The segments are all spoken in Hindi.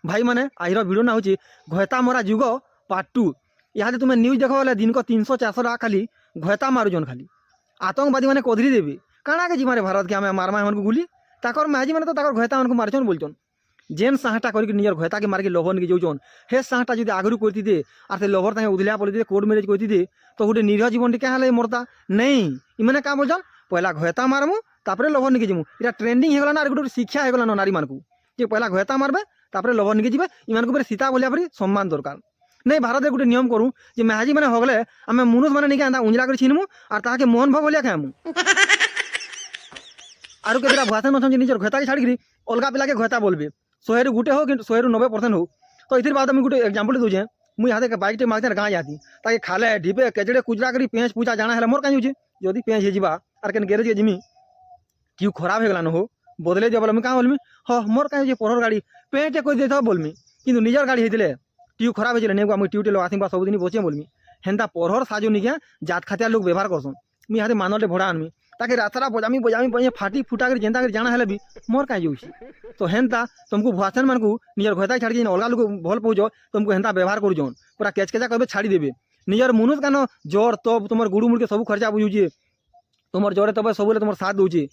भाई मैंने आज भिडियो ना हूँ घयता मरा जुग पार्ट 2। यहाँ तुम्हें न्यूज देख बोले दिन को 300-400 टाका खाली घयता मारुजन खाली आतंकवादी मैंने कदरी देवी काଣା के जीमारे भारत के आम मारमा एमन को गुली ताकर माजी मैंने तो ताकर घयता मन को मारचन बोलचन जेन साहटा करके निजर घयता के मार्के लभर निके जाऊन हे साहटा जो आगरू करती दे आर से लभर ताके उदलिया पड़ती कोर्ट मैरेज करती दे तो गोटे निरीह जीवन टी क्या मरता नहीं इमाने क्या बोलचन पहला घयता मारमु तापर लभर निके जीमु इटा ट्रेंडिंग हो गला गोटे शिक्षा हो गला नारी मानकू जे पहला घयता मारबे तापर लभर निके जीवे इमान को सीता बोलिया परी सम्मान दरकार नहीं भारत में गोटे नियम करूँ जे मेहाजी मैंने हो गले आम मुनुष मैंने निके एंता उंजला कर छीनमु और ताके मोहन भोग बोलिया खाएमु आरु केतरा भाषण अच्छे निजर घयता के छाड़ी अलगा पिला के घयता बोलबे 100 गुटे हो कि 100-90% हो तो इधर बाद मुझे गोटे एग्जाम्पल दूचे मुझे यहाँ बाइक टे मागते गाँ जाती ताकि खाले ढीपे केचड़े कुचरा करी पेंच पूजा जाना है मोर कहीं जदि पेंच हेजा आर के गैरेज जिमी क्यों खराब हो गलान हो बदले दिया बोल मुझे कहाँ बोलमी हाँ मोर कहीं पढ़र गाड़ी पेंटे कर दे बोलमी कि निजर गाड़ी होते ट्यूब खराब हो नहीं मुझे ट्यूबटे लगा सब दिन बचे बोलमी हेन्ता पढ़र साजो निके जात खातिया लोग व्यवहार करसन मुझे यहाँ मानटे भड़ा आनमी ताकि रास्ता बजामी बजामी फाटी फुटा कर जेनता कर जाना है भी मोर कहीं जाऊँगी तो हेन्ता तुमको भाषण मान को निजर घयता छाड़ी अलग लोग भल पाऊच तुमको हेन्ता व्यवहार करूछन पूरा केचकेचा कर छाड़ी देवे निजर मुनुष कान जोर तब तुम गुड़ मुड़ के सब खर्चा बुझुचे तुम जोरे तब सब तुम साथ दूचे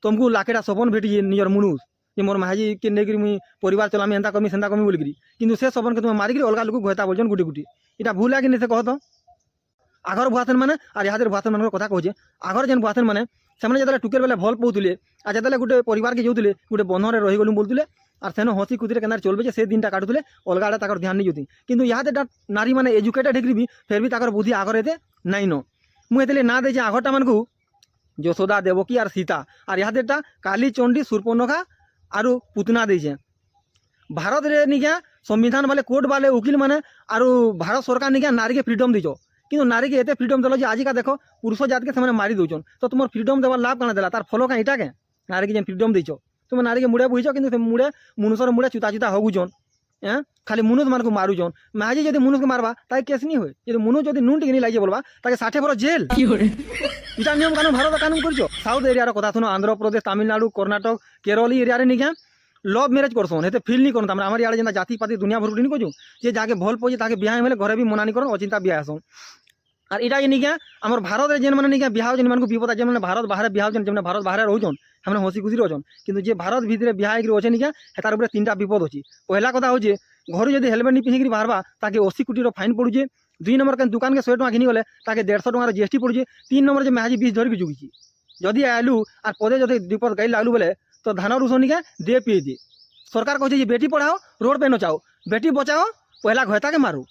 तुमको लाखेटा सपन भेटी निजर मुनुष कि मोर महाजी के नहीं मुझे परिवार चलामी एंता कमी सेंता कमी बोलिकी कि से सपन के तुम मारिक अलग लोग घयता बोलछन गुटी गुटी इटा भूल है कि नहीं से कह तो आगर भाषण मैंने और यहाँ भाषण मान कथा कहे आगर जेन भाषण मैंने से जो टुकेर बेले भल पाऊले और जो गोटे परिवार के जाऊे गोटे बंधन रहीगलु बोलते और सेन हसी खुदी के चलबे से दिन काटुले अलग आड़े तक ध्यान नहीं जाती कि यहाँ नारी मैंने एजुकेटेड होकर भी फिर भी तक बुद्धि आगर एते नाइन न मुझे ना दे आगरटा मान को यशोदा देवकी और सीता और यहाँ काली चंडी सूर्पनखा और पुतना देचे भारत रे निका संविधान वाले कोर्ट वाले वकिल मैंने और भारत सरकार निका नारी के फ्रीडम दीच कि नारी के एते फ्रीडम दिल आजिका देख पुरुष जात के से मारी दौन तो तुम फ्रीडम देवार लाभ क्या देला तार फल क्या इटा के नारी के फ्रीडम दीच तुम नारी के मुड़े बुझ कि मुड़े मुनुषर मुड़े चुता चुता हगुचन खाली मुनुष मान को मारुचन माजी जब मुनुष के मारवा ताकि केस नहीं हुए जब मुनुष जब नुन टिके नहीं लगे बोलवा ताकि 60 बरस जेल इटा नियम कानून भारत कानून कर साउथ एरिया कथा सुनो आंध्र प्रदेश तमिलनाडु कर्नाटक केरल एरिया निका लव मैरेज करसन हेते फील नहीं करता आम इे जेना जाति पाति दुनिया भर नहीं करूँ जे जाके भल पाचे ताके बिहार में घरे भी मना नहीं कर अचिंता बिहा आसन और इटा निका आम भारत जेन मैंने निका बिहा जेन मान विपद जेन भारत बाहर बिहा जेन भारत बाहर रोचन हमें हसी खुशी रोचन कि जे भारत भितर बिहा अच्छे निका हेतार ऊपर 3टा विपद अच्छी पहला कथा हूँ घर जब हेलमेट नहीं पिंधिक बाहर ताकि 80 कोटी फाइन पड़ुचे 2 नंबर के दुकान के 100 टका घिनी गले ताकि 150 टकर जीएसटी पड़ुचे 3 नंबर जो मेहाजी 20 धरिक जुगी जदि आलू और पदे जो विपद गाई लागलू बोले तो धान रुसनिका दे पी दे सरकार कहे बेटी पढ़ाओ रोड पे नचाओ बेटी बचाओ पहला घयता के मारो।